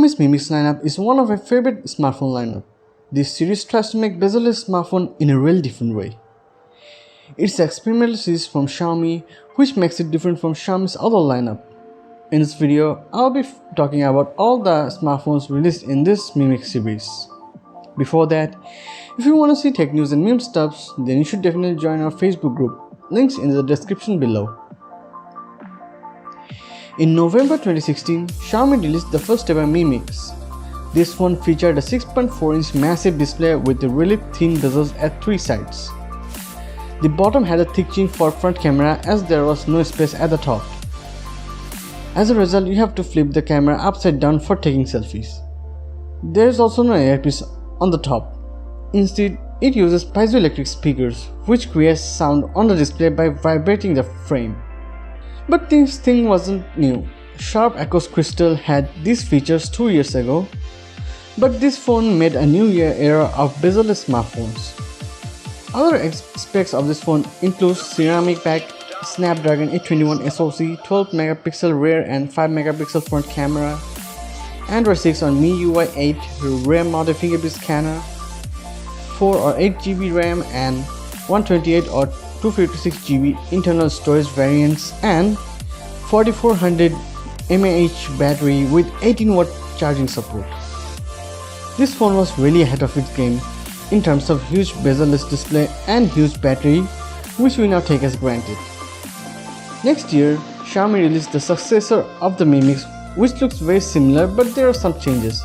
Xiaomi's Mi Mix lineup is one of my favorite smartphone lineup. This series tries to make bezel-less smartphone in a real different way. It's an experimental series from Xiaomi, which makes it different from Xiaomi's other lineup. In this video, I'll be talking about all the smartphones released in this Mi Mix series. Before that, if you want to see tech news and meme stuffs, then you should definitely join our Facebook group. Links in the description below. In November 2016, Xiaomi released the first ever Mi Mix. This phone featured a 6.4-inch massive display with really thin bezels at three sides. The bottom had a thick chin for front camera as there was no space at the top. As a result, you have to flip the camera upside down for taking selfies. There is also no earpiece on the top. Instead, it uses piezoelectric speakers, which creates sound on the display by vibrating the frame. But this thing wasn't new. Sharp Aquos Crystal had these features 2 years ago, but this phone made a new era of bezel-less smartphones. Other aspects of this phone include ceramic back, Snapdragon 821 SoC, 12 megapixel rear and 5 megapixel front camera, Android 6 on MIUI 8, RAM-mounted fingerprint scanner, 4 or 8 GB RAM and 128 or 256 GB internal storage variants, and 4400 mAh battery with 18-watt charging support. This phone was really ahead of its game in terms of huge bezel-less display and huge battery, which we now take as granted. Next year, Xiaomi released the successor of the Mi Mix, which looks very similar, but there are some changes.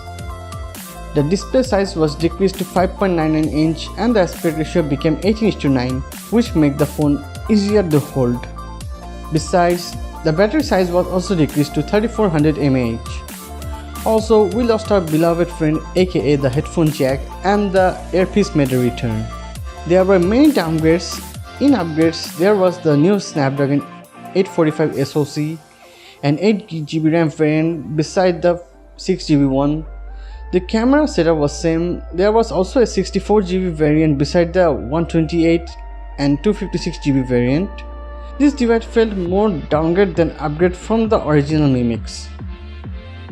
The display size was decreased to 5.99 inch and the aspect ratio became 18:9, which make the phone easier to hold. Besides, the battery size was also decreased to 3400 mAh. Also, we lost our beloved friend aka the headphone jack, and the earpiece made a return. There were many downgrades. In upgrades, there was the new Snapdragon 845 SoC, an 8GB RAM variant beside the 6GB one. The camera setup was same. There was also a 64GB variant beside the 128 and 256GB variant. This device felt more downgrade than upgrade from the original Mi Mix.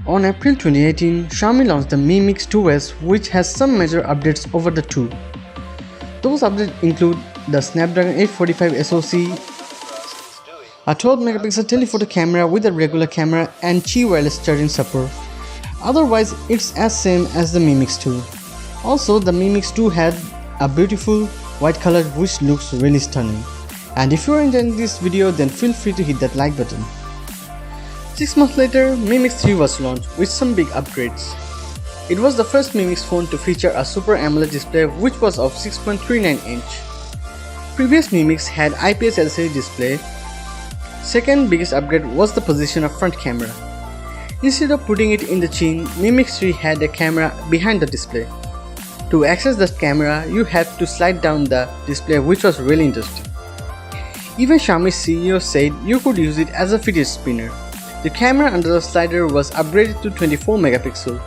On April 2018, Xiaomi launched the Mi Mix 2S, which has some major updates over the 2. Those updates include the Snapdragon 845 SoC, a 12 megapixel telephoto camera with a regular camera and Qi wireless charging support. Otherwise, it's as same as the Mi Mix 2. Also, the Mi Mix 2 had a beautiful white color which looks really stunning. And if you are enjoying this video, then feel free to hit that like button. 6 months later, Mi Mix 3 was launched with some big upgrades. It was the first Mi Mix phone to feature a Super AMOLED display which was of 6.39 inch. Previous Mi Mix had IPS LCD display. Second biggest upgrade was the position of front camera. Instead of putting it in the chin, Mi Mix 3 had a camera behind the display. To access the camera, you had to slide down the display, which was really interesting. Even Xiaomi CEO said you could use it as a fidget spinner. The camera under the slider was upgraded to 24 megapixel.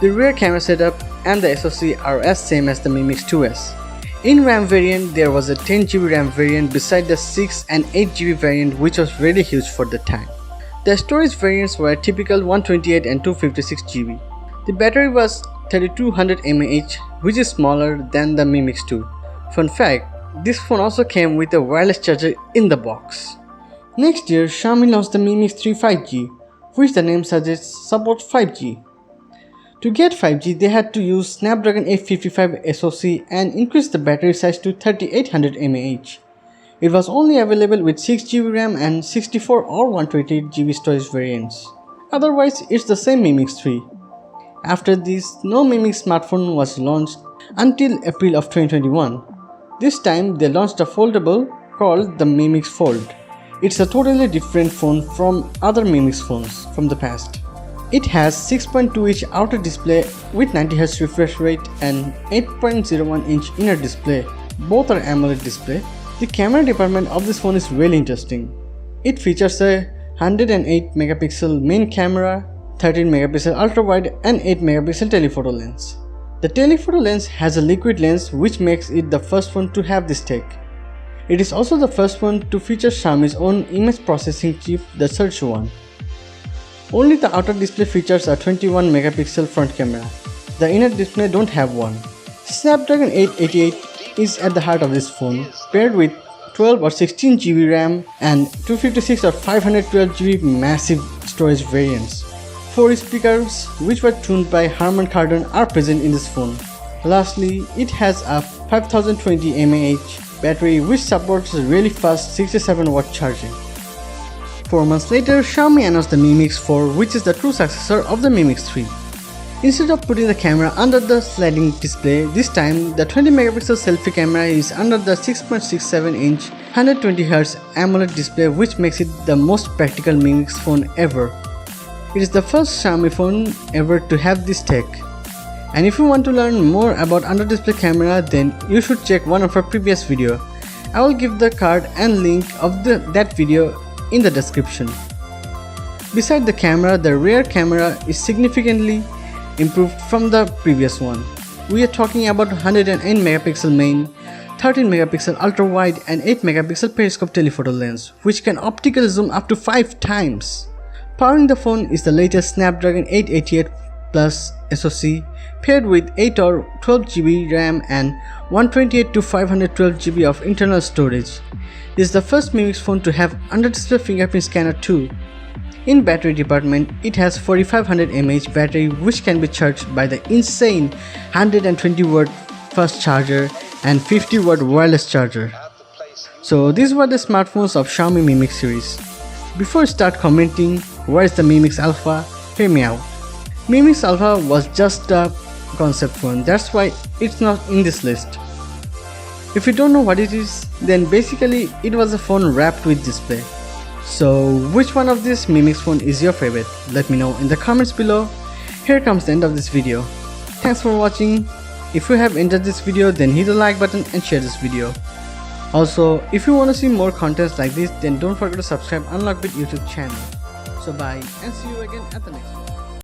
The rear camera setup and the SoC are as same as the Mi Mix 2S. In RAM variant, there was a 10GB RAM variant beside the 6 and 8GB variant, which was really huge for the time. The storage variants were a typical 128 and 256GB. The battery was 3200 mAh, which is smaller than the Mi Mix 2. Fun fact, this phone also came with a wireless charger in the box. Next year, Xiaomi launched the Mi Mix 3 5G, which the name suggests supports 5G. To get 5G, they had to use Snapdragon 855 SoC and increase the battery size to 3800 mAh. It was only available with 6GB RAM and 64 or 128GB storage variants. Otherwise, it's the same Mi Mix 3. After this, no Mi Mix smartphone was launched until April of 2021. This time, they launched a foldable called the Mi Mix Fold. It's a totally different phone from other Mi Mix phones from the past. It has 6.2-inch outer display with 90Hz refresh rate and 8.01-inch inner display. Both are AMOLED display. The camera department of this phone is really interesting. It features a 108 megapixel main camera, 13 megapixel ultra-wide and 8 megapixel telephoto lens. The telephoto lens has a liquid lens, which makes it the first phone to have this tech. It is also the first one to feature Xiaomi's own image processing chip, the Surge One. Only the outer display features a 21 megapixel front camera. The inner display don't have one. Snapdragon 888 is at the heart of this phone, paired with 12 or 16 GB RAM and 256 or 512 GB massive storage variants. 4 speakers, which were tuned by Harman Kardon, are present in this phone. Lastly, it has a 5020 mAh battery which supports really fast 67-watt charging. 4 months later, Xiaomi announced the Mi Mix 4, which is the true successor of the Mi Mix 3. Instead of putting the camera under the sliding display, this time the 20 megapixel selfie camera is under the 6.67-inch 120Hz AMOLED display, which makes it the most practical Mi Mix phone ever. It is the first Xiaomi phone ever to have this tech. And if you want to learn more about under display camera, then you should check one of our previous video. I will give the card and link of that video in the description. Beside the camera, the rear camera is significantly improved from the previous one. We are talking about 108 megapixel main, 13 megapixel ultra wide and 8 megapixel periscope telephoto lens, which can optically zoom up to 5 times. Powering the phone is the latest Snapdragon 888 Plus SoC, paired with 8 or 12 GB RAM and 128 to 512 GB of internal storage. This is the first Mi Mix phone to have under-display fingerprint scanner too. In battery department, it has 4500 mAh battery which can be charged by the insane 120-watt fast charger and 50-watt wireless charger. So these were the smartphones of Xiaomi Mi Mix series. Before you start commenting, where is the Mi Mix Alpha? Hear me out. Mi Mix Alpha was just a concept phone, that's why it's not in this list. If you don't know what it is, then basically it was a phone wrapped with display. So which one of these Mi Mix phone is your favorite? Let me know in the comments below. Here comes the end of this video. Thanks for watching. If you have enjoyed this video, then hit the like button and share this video. Also, if you want to see more contents like this, then don't forget to subscribe Unlockbit YouTube channel. So bye and see you again at the next one.